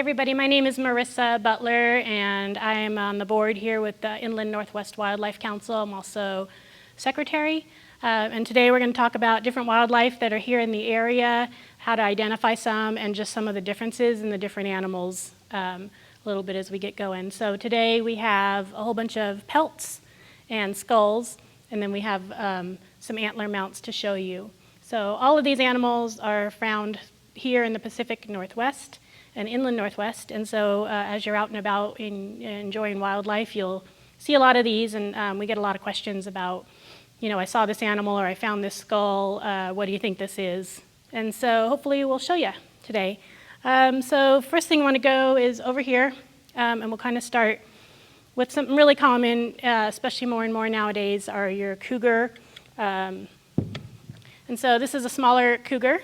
everybody, my name is Marissa Butler, and I am on the board here with the Inland Northwest Wildlife Council. I'm also secretary, and today we're going to talk about different wildlife that are here in the area, how to identify some, and just some of the differences in the different animals a little bit as we get going. So today we have a whole bunch of pelts and skulls, and then we have some antler mounts to show you. So all of these animals are found here in the Pacific Northwest and Inland Northwest, and so as you're out and about enjoying wildlife, you'll see a lot of these, and we get a lot of questions about, you know, I saw this animal or I found this skull, what do you think this is? And so hopefully we'll show you today. So first thing I want to go is over here, and we'll kind of start with something really common, especially more and more nowadays, are your cougar. And so this is a smaller cougar.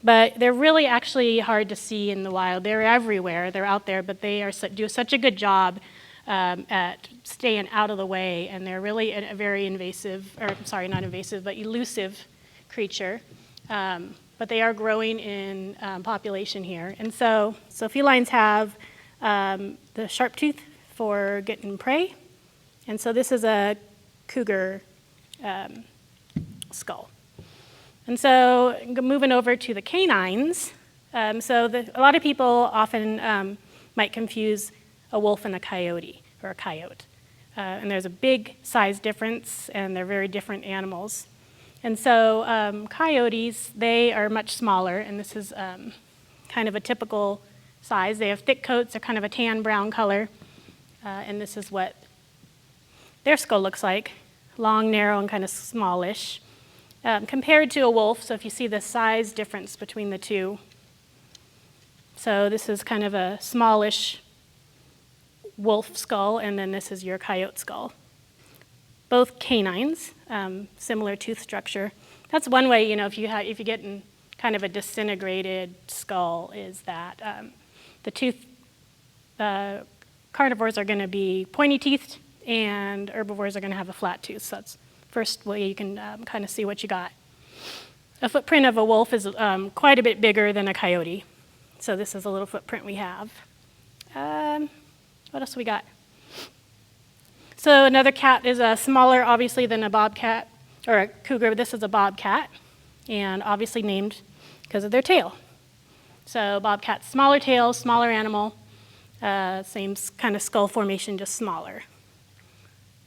But they're really actually hard to see in the wild. They're everywhere, they're out there, but they do such a good job at staying out of the way, and they're really a very invasive, or sorry, not invasive, but elusive creature. But they are growing in population here. And so felines have the sharp tooth for getting prey, and so this is a cougar skull. And so moving over to the canines, a lot of people often might confuse a wolf and a coyote, or a coyote. And there's a big size difference, and they're very different animals. And so coyotes, they are much smaller, and this is kind of a typical size. They have thick coats, they're kind of a tan brown color, and this is what their skull looks like, long, narrow, and kind of smallish. Compared to a wolf, so if you see the size difference between the two. So this is kind of a smallish wolf skull, and then this is your coyote skull. Both canines, similar tooth structure. That's one way, you know, if you get in kind of a disintegrated skull, is that the tooth, carnivores are going to be pointy teethed, and herbivores are going to have a flat tooth. So that's first way you can kind of see what you got. A footprint of a wolf is quite a bit bigger than a coyote. So this is a little footprint we have. What else we got? So another cat is smaller, obviously, than a bobcat, or a cougar. This is a bobcat, and obviously named because of their tail. So bobcat, smaller tail, smaller animal, same kind of skull formation, just smaller.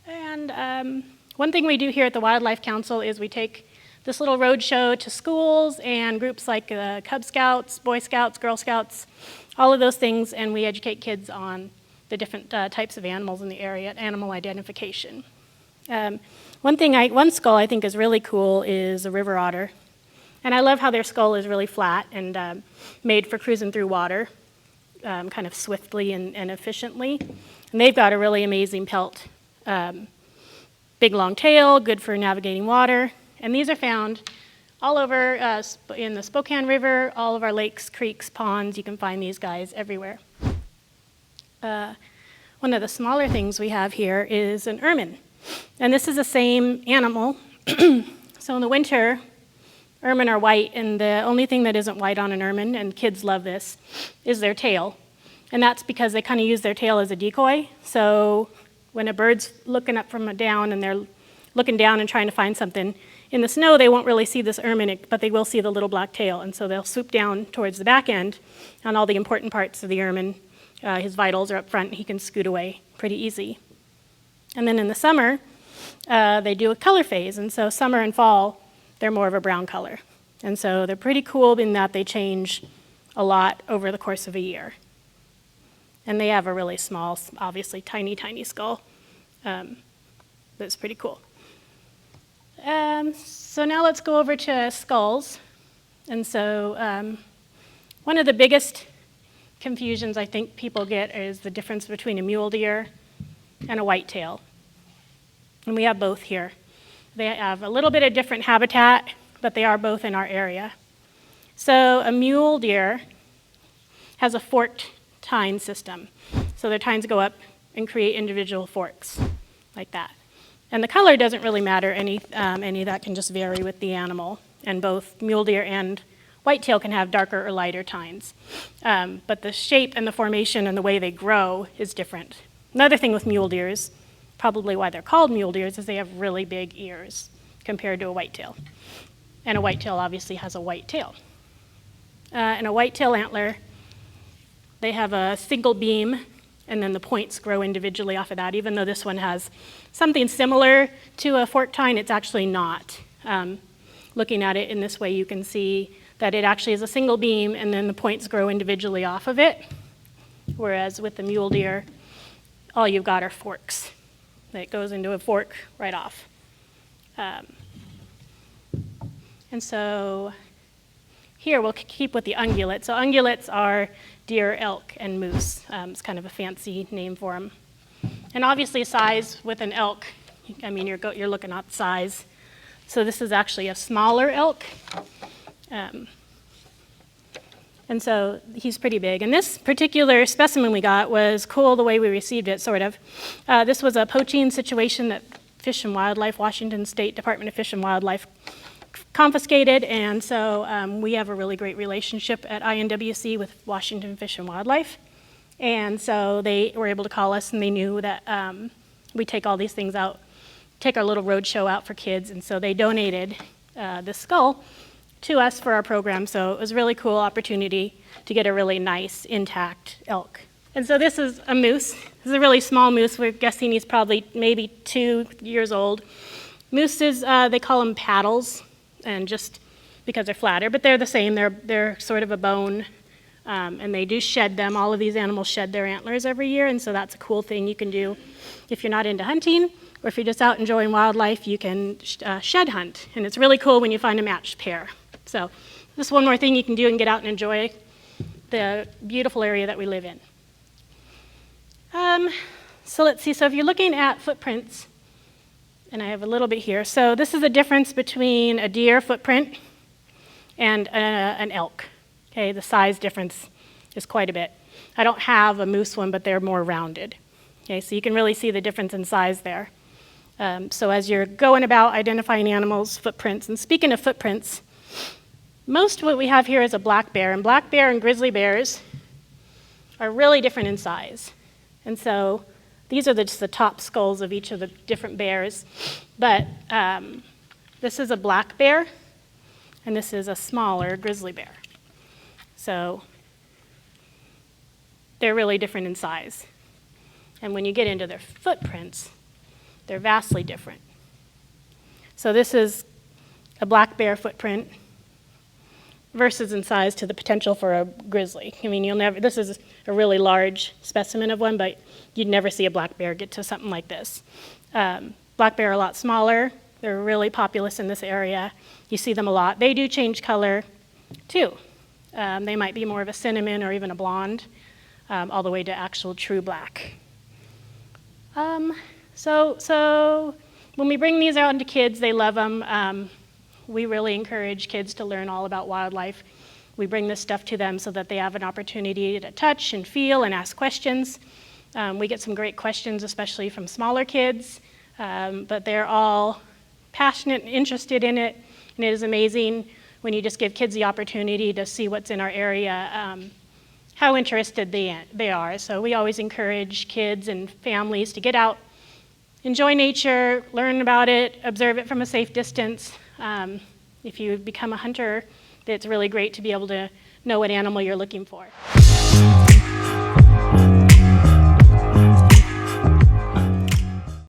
And one thing we do here at the Wildlife Council is we take this little road show to schools and groups like Cub Scouts, Boy Scouts, Girl Scouts, all of those things, and we educate kids on the different types of animals in the area, animal identification. One skull I think is really cool is a river otter, and I love how their skull is really flat and made for cruising through water, kind of swiftly and efficiently, and they've got a really amazing pelt. Big long tail, good for navigating water. And these are found all over in the Spokane River, all of our lakes, creeks, ponds. You can find these guys everywhere. One of the smaller things we have here is an ermine. And this is the same animal. So in the winter, ermine are white, and the only thing that isn't white on an ermine, and kids love this, is their tail. And that's because they kind of use their tail as a decoy. So when a bird's looking up from down and they're looking down and trying to find something, in the snow they won't really see this ermine, but they will see the little black tail, and so they'll swoop down towards the back end on all the important parts of the ermine. His vitals are up front, he can scoot away pretty easy. And then in the summer, they do a color phase, and so summer and fall, they're more of a brown color. And so they're pretty cool in that they change a lot over the course of a year. And they have a really small, obviously tiny, tiny skull. That's pretty cool. So now let's go over to skulls. And so one of the biggest confusions I think people get is the difference between a mule deer and a whitetail. And we have both here. They have a little bit of different habitat, but they are both in our area. So a mule deer has a forked tine system. So their tines go up and create individual forks like that. And the color doesn't really matter, any of that can just vary with the animal. And both mule deer and whitetail can have darker or lighter tines. But the shape and the formation and the way they grow is different. Another thing with mule deers, probably why they're called mule deers, is they have really big ears compared to a whitetail. And a whitetail obviously has a white tail. And a whitetail antler, they have a single beam, and then the points grow individually off of that. Even though this one has something similar to a forked tine, it's actually not. Looking at it in this way, you can see that it actually is a single beam, and then the points grow individually off of it. Whereas with the mule deer, all you've got are forks. It goes into a fork right off. And so here we'll keep with the ungulates. So ungulates are deer, elk, and moose. It's kind of a fancy name for them. And obviously size with an elk, I mean, you're looking at size. So this is actually a smaller elk. And so he's pretty big. And this particular specimen we got was cool the way we received it, sort of. This was a poaching situation that Fish and Wildlife, Washington State Department of Fish and Wildlife confiscated, and so we have a really great relationship at INWC with Washington Fish and Wildlife. And so they were able to call us, and they knew that we take all these things out, take our little road show out for kids, and so they donated this skull to us for our program. So it was a really cool opportunity to get a really nice, intact elk. And so this is a moose. This is a really small moose. We're guessing he's probably maybe 2 years old. Mooses, they call them paddles, and just because they're flatter, but they're the same. They're sort of a bone, and they do shed them. All of these animals shed their antlers every year, and so that's a cool thing you can do if you're not into hunting, or if you're just out enjoying wildlife, you can shed hunt, and it's really cool when you find a matched pair. So this is one more thing you can do and get out and enjoy the beautiful area that we live in. So let's see, so if you're looking at footprints, and I have a little bit here. So this is the difference between a deer footprint and an elk. Okay, the size difference is quite a bit. I don't have a moose one, but they're more rounded. Okay, so you can really see the difference in size there. So as you're going about identifying animals' footprints, and speaking of footprints, most of what we have here is a black bear, and black bear and grizzly bears are really different in size. And so these are just the top skulls of each of the different bears. But this is a black bear, and this is a smaller grizzly bear. So they're really different in size. And when you get into their footprints, they're vastly different. So this is a black bear footprint versus in size to the potential for a grizzly. I mean, this is a really large specimen of one, but you'd never see a black bear get to something like this. Black bear are a lot smaller. They're really populous in this area. You see them a lot. They do change color too. They might be more of a cinnamon or even a blonde, all the way to actual true black. So when we bring these out into kids, they love them. We really encourage kids to learn all about wildlife. We bring this stuff to them so that they have an opportunity to touch and feel and ask questions. We get some great questions, especially from smaller kids, but they're all passionate and interested in it, and it is amazing when you just give kids the opportunity to see what's in our area, how interested they are. So we always encourage kids and families to get out, enjoy nature, learn about it, observe it from a safe distance. If you become a hunter, it's really great to be able to know what animal you're looking for.